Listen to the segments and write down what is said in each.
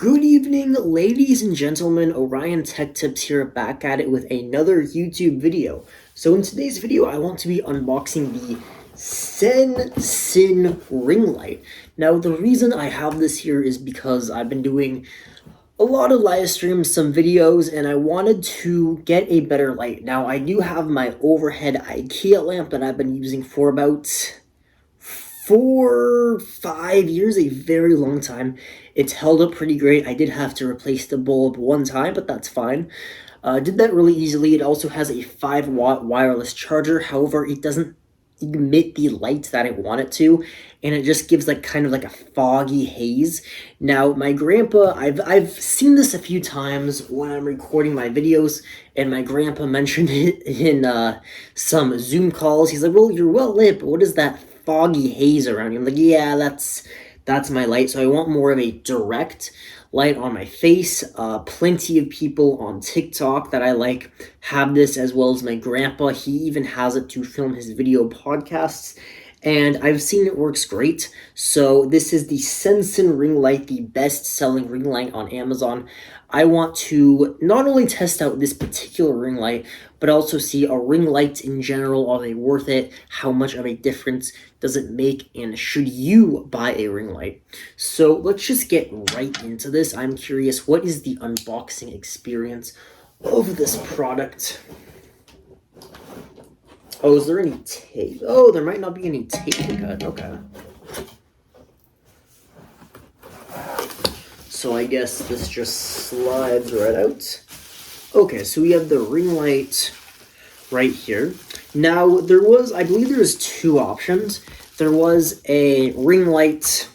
Good evening, ladies and gentlemen. Orion Tech Tips here, back at it with another YouTube video. So in today's video, I want to be unboxing the Sensyne ring light. Now, the reason I have this here is because I've been doing a lot of live streams, some videos, and I wanted to get a better light. Now, I do have my overhead IKEA lamp that I've been using for about 4-5 years, a very long time. It's held up pretty great. I did have to replace the bulb one time, but that's fine. Did that really easily. It also has a 5-watt wireless charger. However, it doesn't emit the light that I want it to, and it just gives like kind of like a foggy haze. Now, my grandpa, I've seen this a few times when I'm recording my videos, and my grandpa mentioned it in some Zoom calls. He's like, "Well, you're well lit, but what is that foggy haze around you?" I'm like, "Yeah, that's my light." So I want more of a direct light on my face. Plenty of people on TikTok that I like have this, as well as my grandpa. He even has it to film his video podcasts, and I've seen it works great. So this is the Sensyne ring light, the best-selling ring light on Amazon. I want to not only test out this particular ring light, but also see a ring light in general. Are they worth it? How much of a difference does it make? And should you buy a ring light? So let's just get right into this. I'm curious, what is the unboxing experience of this product? Oh, is there any tape? Oh, there might not be any tape to cut. Okay. So I guess this just slides right out. Okay, so we have the ring light right here. Now, I believe there was two options. There was a ring light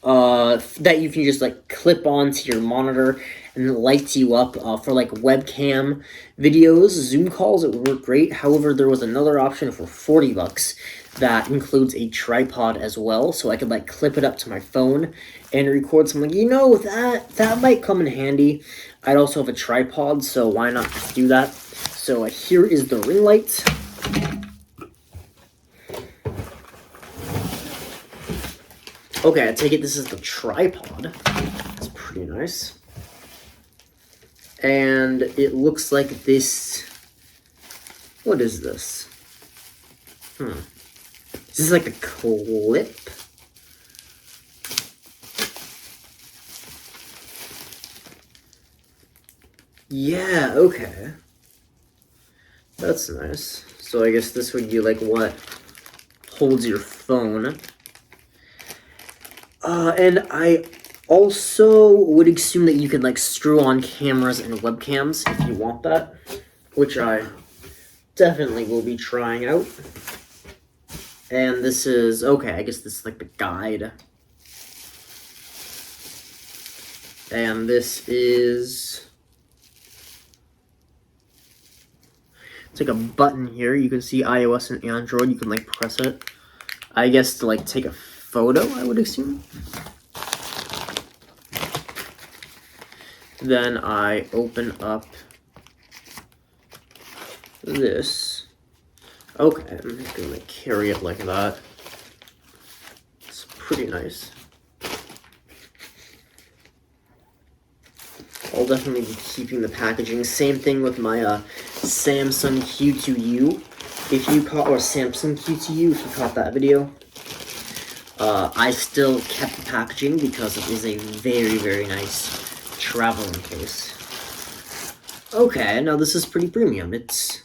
that you can just like clip onto your monitor and it lights you up for like webcam videos, Zoom calls. It would work great. However, there was another option for $40 that includes a tripod as well, so I could like clip it up to my phone and record something. That might come in handy. I'd also have a tripod, so why not do that? So here is the ring light. Okay, I take it this is the tripod. It's pretty nice. And it looks like this. What is this? Is this like a clip? Yeah, okay. That's nice. So I guess this would be like what holds your phone. And I also would assume that you could like screw on cameras and webcams if you want that, which I definitely will be trying out. And this is, okay, I guess this is like the guide. And this is, it's like a button here. You can see iOS and Android. You can like press it, I guess, to like take a photo, I would assume. Then I open up this. Okay, I'm just gonna carry it like that. It's pretty nice. I'll definitely be keeping the packaging. Same thing with my Samsung Q2U. If you caught, or Samsung Q2U, if you caught that video. I still kept the packaging because it is a very, very nice traveling case. Okay, now this is pretty premium. It's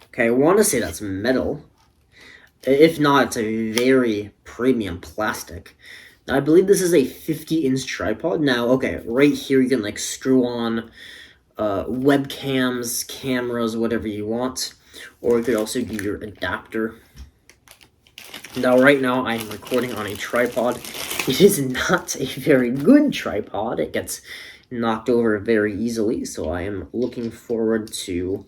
okay, I want to say that's metal. If not, it's a very premium plastic. Now, I believe this is a 50-inch tripod. Now, okay, right here you can like screw on webcams, cameras, whatever you want. Or you could also do your adapter. Now, right now, I am recording on a tripod. It is not a very good tripod. It gets knocked over very easily, so I am looking forward to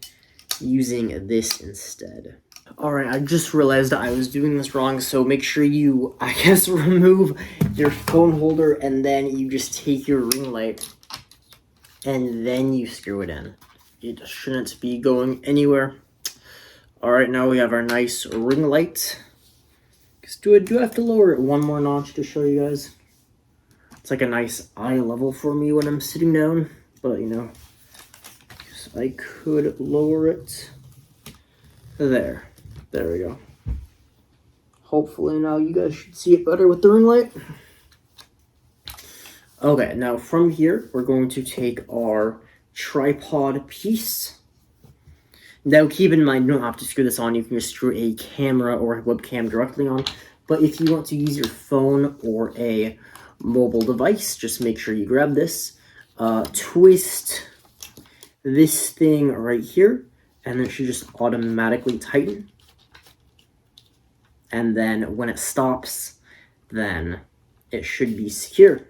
using this instead. Alright, I just realized I was doing this wrong, so make sure you, I guess, remove your phone holder, and then you just take your ring light, and then you screw it in. It shouldn't be going anywhere. Alright, now we have our nice ring light. Do I have to lower it one more notch to show you guys? It's like a nice eye level for me when I'm sitting down, but you know, I could lower it. There we go. Hopefully now you guys should see it better with the ring light. Okay, now from here, we're going to take our tripod piece. Now keep in mind, you don't have to screw this on. You can just screw a camera or a webcam directly on. But if you want to use your phone or a mobile device, just make sure you grab this. Twist this thing right here, and it should just automatically tighten. And then when it stops, then it should be secure.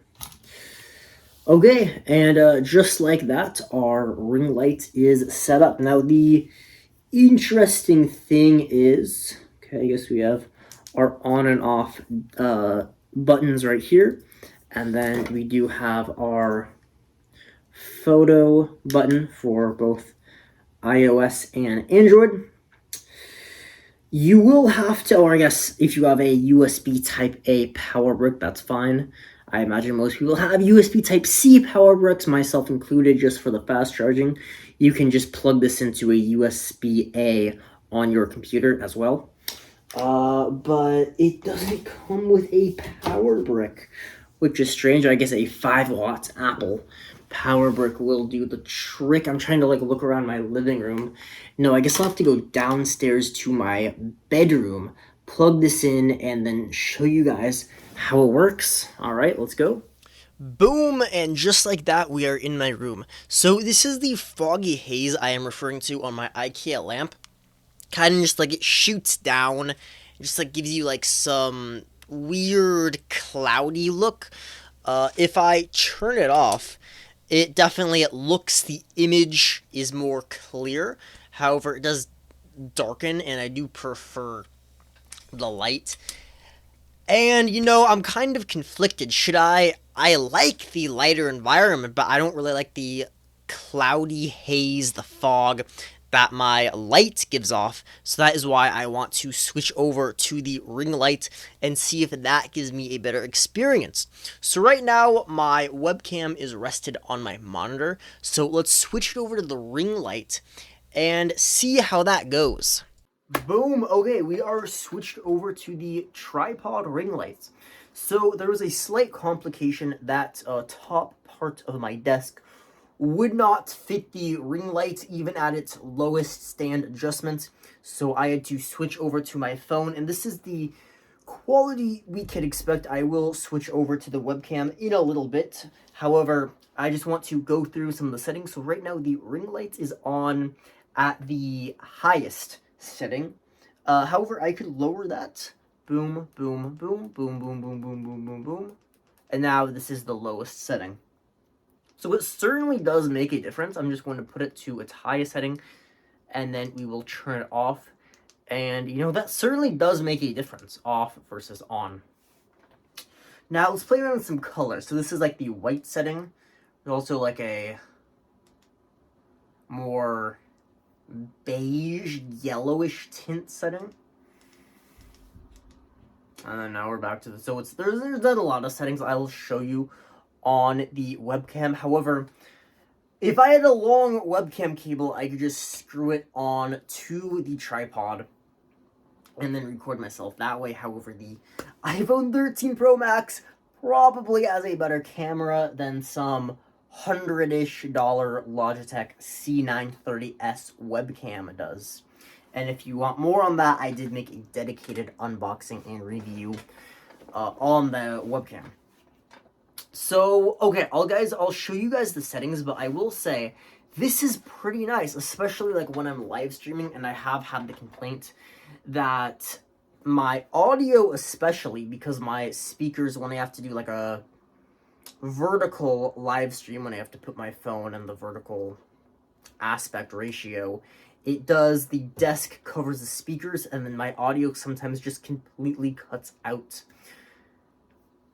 Okay, and just like that, our ring light is set up. Now the interesting thing is, okay, I guess we have our on and off buttons right here, and then we do have our photo button for both iOS and Android. You will have to, or I guess if you have a USB Type A power brick, that's fine. I imagine most people have USB Type C power bricks, myself included, just for the fast charging. You can just plug this into a USB A on your computer as well. But it doesn't come with a power brick, which is strange. I guess a 5-watt Apple power brick will do the trick. I'm trying to look around my living room. No, I guess I'll have to go downstairs to my bedroom, plug this in, and then show you guys how it works. All right, let's go. Boom, and just like that, we are in my room. So this is the foggy haze I am referring to on my IKEA lamp. Kind of just it shoots down, just gives you some weird cloudy look. If I turn it off, it looks, the image is more clear. However, it does darken, and I do prefer the light. And, I'm kind of conflicted. I like the lighter environment, but I don't really like the cloudy haze, the fog that my light gives off. So that is why I want to switch over to the ring light and see if that gives me a better experience. So right now, my webcam is rested on my monitor. So let's switch it over to the ring light and see how that goes. Boom! Okay, we are switched over to the tripod ring lights. So there was a slight complication that top part of my desk would not fit the ring light even at its lowest stand adjustment. So I had to switch over to my phone, and this is the quality we could expect. I will switch over to the webcam in a little bit. However, I just want to go through some of the settings. So right now the ring light is on at the highest setting. However, I could lower that. Boom, boom, boom, boom, boom, boom, boom, boom, boom, boom. And now this is the lowest setting. So it certainly does make a difference. I'm just going to put it to its highest setting, and then we will turn it off. And, that certainly does make a difference, off versus on. Now, let's play around with some colors. So this is the white setting. There's also a more beige, yellowish tint setting. And then now we're back to so there's not a lot of settings I will show you on the webcam. However, if I had a long webcam cable, I could just screw it on to the tripod and then record myself that way. However, the iPhone 13 Pro Max probably has a better camera than some $100-ish Logitech C930S webcam does. And if you want more on that, I did make a dedicated unboxing and review on the webcam. So, okay, I'll show you guys the settings, but I will say this is pretty nice, especially when I'm live streaming, and I have had the complaint that my audio, especially because my speakers, when I have to do a vertical live stream, when I have to put my phone in the vertical aspect ratio, the desk covers the speakers, and then my audio sometimes just completely cuts out.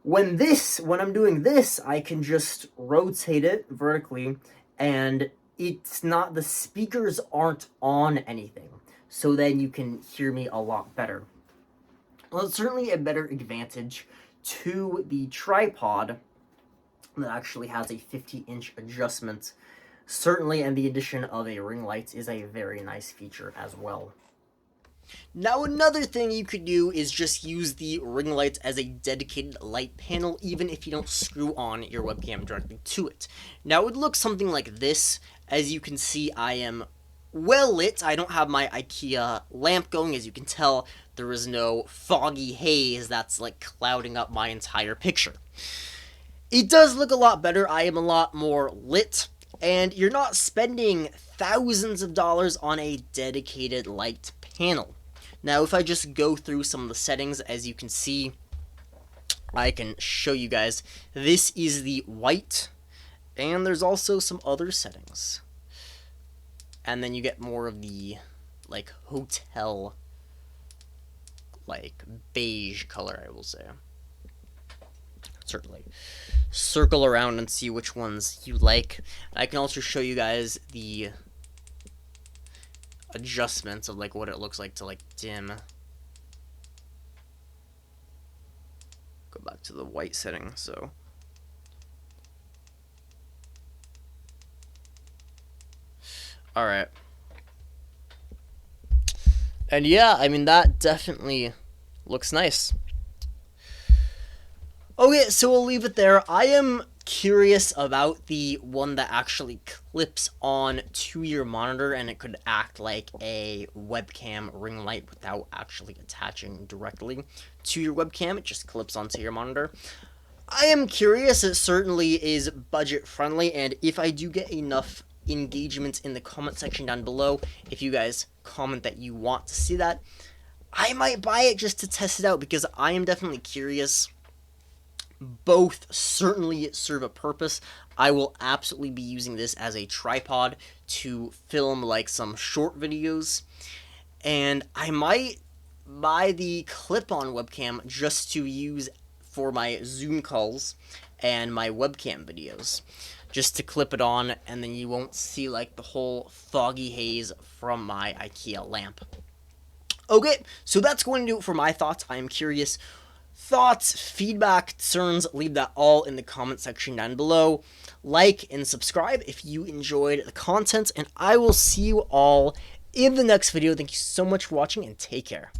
When I'm doing this, I can just rotate it vertically, and the speakers aren't on anything. so then you can hear me a lot better. Well, it's certainly a better advantage to the tripod that actually has a 50-inch adjustment. Certainly, and the addition of a ring light is a very nice feature as well. Now, another thing you could do is just use the ring light as a dedicated light panel, even if you don't screw on your webcam directly to it. Now, it would look something like this. As you can see, I am well lit. I don't have my IKEA lamp going. As you can tell, there is no foggy haze that's like clouding up my entire picture. It does look a lot better. I am a lot more lit, and you're not spending thousands of dollars on a dedicated light panel. Now, if I just go through some of the settings, as you can see, I can show you guys. This is the white, and there's also some other settings. And then you get more of the, like, hotel, like, beige color, I will say. Certainly. Circle around and see which ones you like. I can also show you guys the adjustments of like what it looks like to like dim. Go back to the white setting. So all right, and yeah, I mean that definitely looks nice. Okay, so we'll leave it there. I am curious about the one that actually clips on to your monitor and it could act like a webcam ring light without actually attaching directly to your webcam. It just clips onto your monitor. I am curious. It certainly is budget friendly, and if I do get enough engagement in the comment section down below, if you guys comment that you want to see that, I might buy it just to test it out because I am definitely curious. Both certainly serve a purpose. I will absolutely be using this as a tripod to film like some short videos, and I might buy the clip-on webcam just to use for my Zoom calls and my webcam videos, just to clip it on, and then you won't see like the whole foggy haze from my IKEA lamp. Okay, so that's going to do it for my thoughts. I am curious. Thoughts, feedback, concerns, leave that all in the comment section down below. Like and subscribe if you enjoyed the content, and I will see you all in the next video. Thank you so much for watching, and take care.